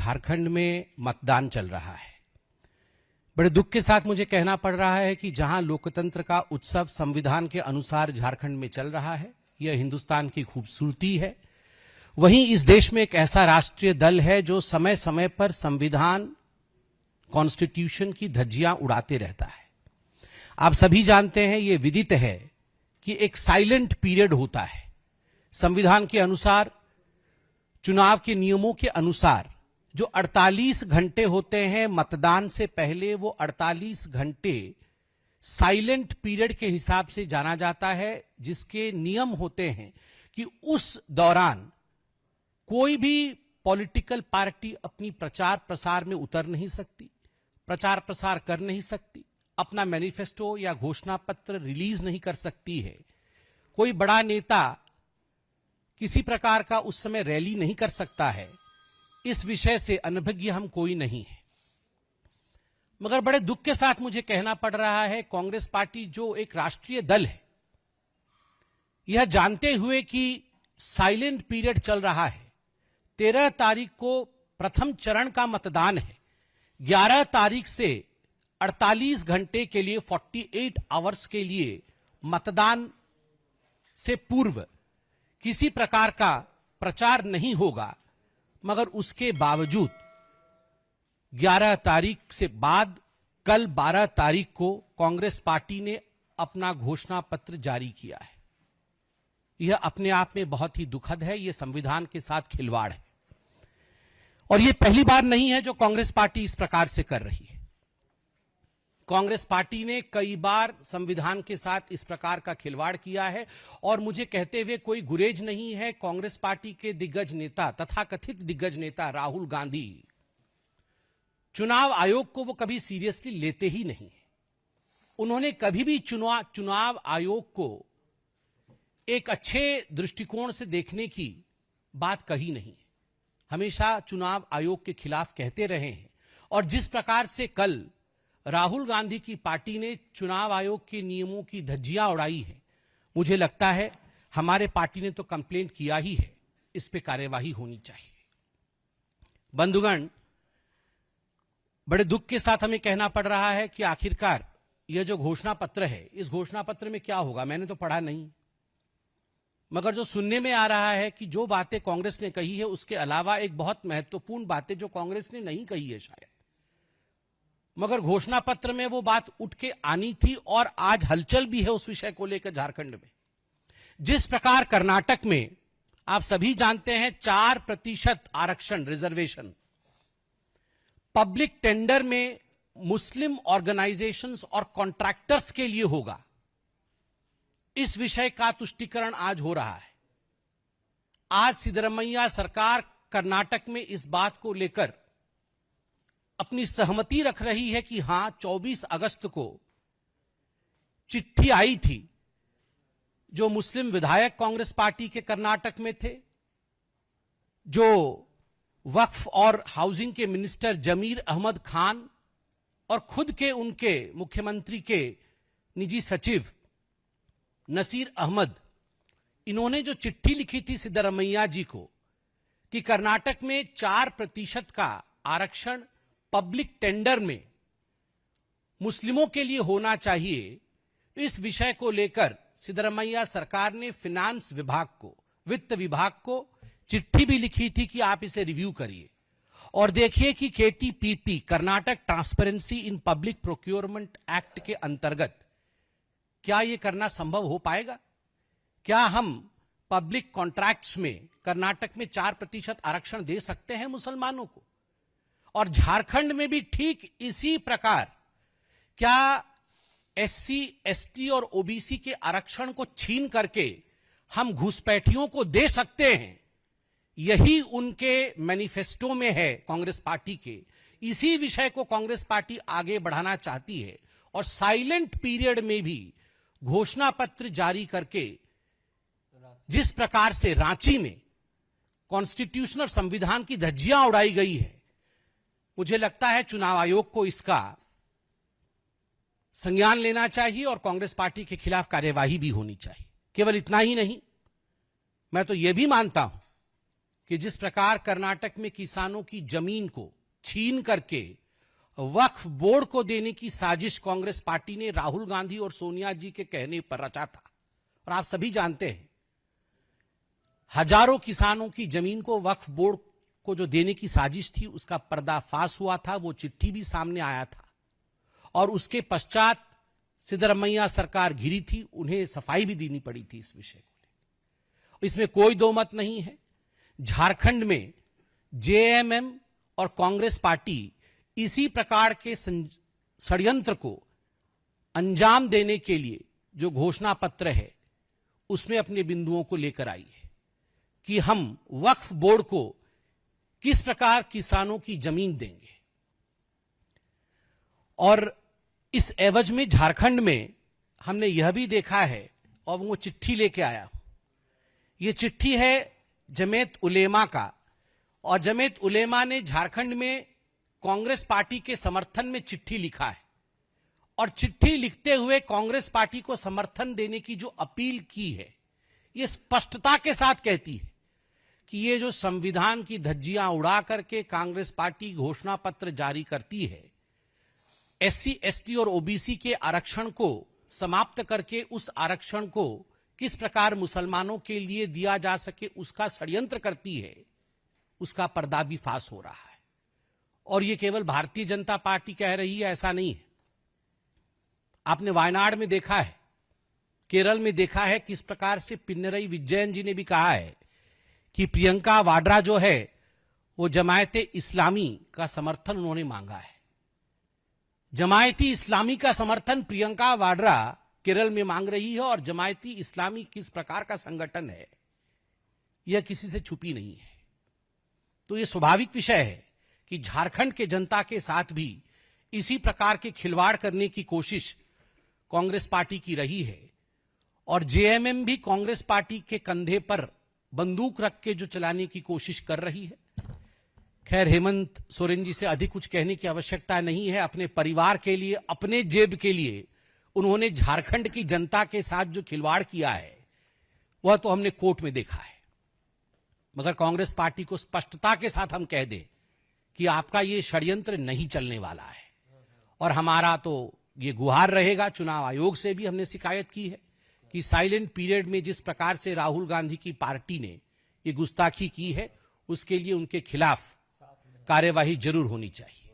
झारखंड में मतदान चल रहा है। बड़े दुख के साथ मुझे कहना पड़ रहा है कि जहां लोकतंत्र का उत्सव संविधान के अनुसार झारखंड में चल रहा है, यह हिंदुस्तान की खूबसूरती है, वहीं इस देश में एक ऐसा राष्ट्रीय दल है जो समय समय पर संविधान, कॉन्स्टिट्यूशन की धज्जियां उड़ाते रहता है। आप सभी जानते हैं, यह विदित है कि एक साइलेंट पीरियड होता है। संविधान के अनुसार, चुनाव के नियमों के अनुसार जो 48 घंटे होते हैं मतदान से पहले, वो 48 घंटे साइलेंट पीरियड के हिसाब से जाना जाता है, जिसके नियम होते हैं कि उस दौरान कोई भी पॉलिटिकल पार्टी अपनी प्रचार प्रसार में उतर नहीं सकती, प्रचार प्रसार कर नहीं सकती, अपना मैनिफेस्टो या घोषणा पत्र रिलीज नहीं कर सकती है। कोई बड़ा नेता किसी प्रकार का उस समय रैली नहीं कर सकता है। इस विषय से अनभिज्ञ हम कोई नहीं है। मगर बड़े दुख के साथ मुझे कहना पड़ रहा है, कांग्रेस पार्टी जो एक राष्ट्रीय दल है, यह जानते हुए कि साइलेंट पीरियड चल रहा है, 13 तारीख को प्रथम चरण का मतदान है, 11 तारीख से 48 घंटे के लिए, 48 आवर्स के लिए मतदान से पूर्व किसी प्रकार का प्रचार नहीं होगा, मगर उसके बावजूद 11 तारीख से बाद कल 12 तारीख को कांग्रेस पार्टी ने अपना घोषणा पत्र जारी किया है। यह अपने आप में बहुत ही दुखद है, यह संविधान के साथ खिलवाड़ है और यह पहली बार नहीं है जो कांग्रेस पार्टी इस प्रकार से कर रही है। कांग्रेस पार्टी ने कई बार संविधान के साथ इस प्रकार का खिलवाड़ किया है और मुझे कहते हुए कोई गुरेज नहीं है। कांग्रेस पार्टी के दिग्गज नेता, तथाकथित दिग्गज नेता राहुल गांधी, चुनाव आयोग को वो कभी सीरियसली लेते ही नहीं है। उन्होंने कभी भी चुनाव आयोग को एक अच्छे दृष्टिकोण से देखने की बात कही नहीं है। हमेशा चुनाव आयोग के खिलाफ कहते रहे हैं और जिस प्रकार से कल राहुल गांधी की पार्टी ने चुनाव आयोग के नियमों की धज्जियां उड़ाई है, मुझे लगता है हमारे पार्टी ने तो कंप्लेंट किया ही है, इस पे कार्यवाही होनी चाहिए। बंधुगण, बड़े दुख के साथ हमें कहना पड़ रहा है कि आखिरकार यह जो घोषणा पत्र है, इस घोषणा पत्र में क्या होगा, मैंने तो पढ़ा नहीं, मगर जो सुनने में आ रहा है कि जो बातें कांग्रेस ने कही है उसके अलावा एक बहुत महत्वपूर्ण बातें जो कांग्रेस ने नहीं कही है शायद, मगर घोषणा पत्र में वो बात उठ के आनी थी और आज हलचल भी है उस विषय को लेकर झारखंड में। जिस प्रकार कर्नाटक में आप सभी जानते हैं 4% आरक्षण, रिजर्वेशन पब्लिक टेंडर में मुस्लिम ऑर्गेनाइजेशंस और कॉन्ट्रैक्टर्स के लिए होगा, इस विषय का तुष्टीकरण आज हो रहा है। आज सिद्धरमैया सरकार कर्नाटक में इस बात को लेकर अपनी सहमति रख रही है कि हां, 24 अगस्त को चिट्ठी आई थी जो मुस्लिम विधायक कांग्रेस पार्टी के कर्नाटक में थे, जो वक्फ और हाउसिंग के मिनिस्टर जमीर अहमद खान और खुद के उनके मुख्यमंत्री के निजी सचिव नसीर अहमद, इन्होंने जो चिट्ठी लिखी थी सिद्धरमैया जी को कि कर्नाटक में 4% का आरक्षण पब्लिक टेंडर में मुस्लिमों के लिए होना चाहिए, इस विषय को लेकर सिद्धरमैया सरकार ने फिनांस विभाग को, वित्त विभाग को चिट्ठी भी लिखी थी कि आप इसे रिव्यू करिए और देखिए कि KTPP, Karnataka transparency in public procurement act के अंतर्गत क्या यह करना संभव हो पाएगा। क्या हम पब्लिक कॉन्ट्रैक्ट्स में कर्नाटक में 4% आरक्षण दे सकते हैं मुसलमानों को, और झारखंड में भी ठीक इसी प्रकार क्या एससी, एसटी और ओबीसी के आरक्षण को छीन करके हम घुसपैठियों को दे सकते हैं। यही उनके मैनिफेस्टो में है कांग्रेस पार्टी के। इसी विषय को कांग्रेस पार्टी आगे बढ़ाना चाहती है और साइलेंट पीरियड में भी घोषणा पत्र जारी करके जिस प्रकार से रांची में कॉन्स्टिट्यूशन और संविधान की धज्जियां उड़ाई गई है, मुझे लगता है चुनाव आयोग को इसका संज्ञान लेना चाहिए और कांग्रेस पार्टी के खिलाफ कार्यवाही भी होनी चाहिए। केवल इतना ही नहीं, मैं तो यह भी मानता हूं कि जिस प्रकार कर्नाटक में किसानों की जमीन को छीन करके वक्फ बोर्ड को देने की साजिश कांग्रेस पार्टी ने राहुल गांधी और सोनिया जी के कहने पर रचा था, और आप सभी जानते हैं हजारों किसानों की जमीन को वक्फ बोर्ड को जो देने की साजिश थी उसका पर्दाफाश हुआ था, वो चिट्ठी भी सामने आया था, और उसके पश्चात सिद्धरमैया सरकार घिरी थी, उन्हें सफाई भी देनी पड़ी थी इस विषय को। इसमें कोई दो मत नहीं है। झारखंड में जेएमएम और कांग्रेस पार्टी इसी प्रकार के षड्यंत्र को अंजाम देने के लिए जो घोषणा पत्र है उसमें अपने बिंदुओं को लेकर आई है कि हम वक्फ बोर्ड को किस प्रकार किसानों की जमीन देंगे। और इस एवज में झारखंड में हमने यह भी देखा है, और वो चिट्ठी लेके आया हूं, ये चिट्ठी है जमीयत उलेमा का, और जमीयत उलेमा ने झारखंड में कांग्रेस पार्टी के समर्थन में चिट्ठी लिखा है, और चिट्ठी लिखते हुए कांग्रेस पार्टी को समर्थन देने की जो अपील की है, ये स्पष्टता के साथ कहती है कि ये जो संविधान की धज्जियां उड़ा करके कांग्रेस पार्टी घोषणा पत्र जारी करती है, एससी एसटी और ओबीसी के आरक्षण को समाप्त करके उस आरक्षण को किस प्रकार मुसलमानों के लिए दिया जा सके उसका षड्यंत्र करती है, उसका पर्दा भी फाश हो रहा है। और ये केवल भारतीय जनता पार्टी कह रही है, ऐसा नहीं है। आपने वायनाड में देखा है, केरल में देखा है, किस प्रकार से पिनरई विजयन जी ने भी कहा है कि प्रियंका वाड्रा जो है वो जमायते इस्लामी का समर्थन उन्होंने मांगा है। जमायती इस्लामी का समर्थन प्रियंका वाड्रा केरल में मांग रही है, और जमायती इस्लामी किस प्रकार का संगठन है यह किसी से छुपी नहीं है। तो यह स्वाभाविक विषय है कि झारखंड के जनता के साथ भी इसी प्रकार के खिलवाड़ करने की कोशिश कांग्रेस पार्टी की रही है, और जेएमएम भी कांग्रेस पार्टी के कंधे पर बंदूक रख के जो चलाने की कोशिश कर रही है। खैर, हेमंत सोरेन जी से अधिक कुछ कहने की आवश्यकता नहीं है। अपने परिवार के लिए, अपने जेब के लिए उन्होंने झारखंड की जनता के साथ जो खिलवाड़ किया है वह तो हमने कोर्ट में देखा है। मगर कांग्रेस पार्टी को स्पष्टता के साथ हम कह दें कि आपका ये षड्यंत्र नहीं चलने वाला है, और हमारा तो ये गुहार रहेगा। चुनाव आयोग से भी हमने शिकायत की है कि साइलेंट पीरियड में जिस प्रकार से राहुल गांधी की पार्टी ने ये गुस्ताखी की है, उसके लिए उनके खिलाफ कार्यवाही जरूर होनी चाहिए।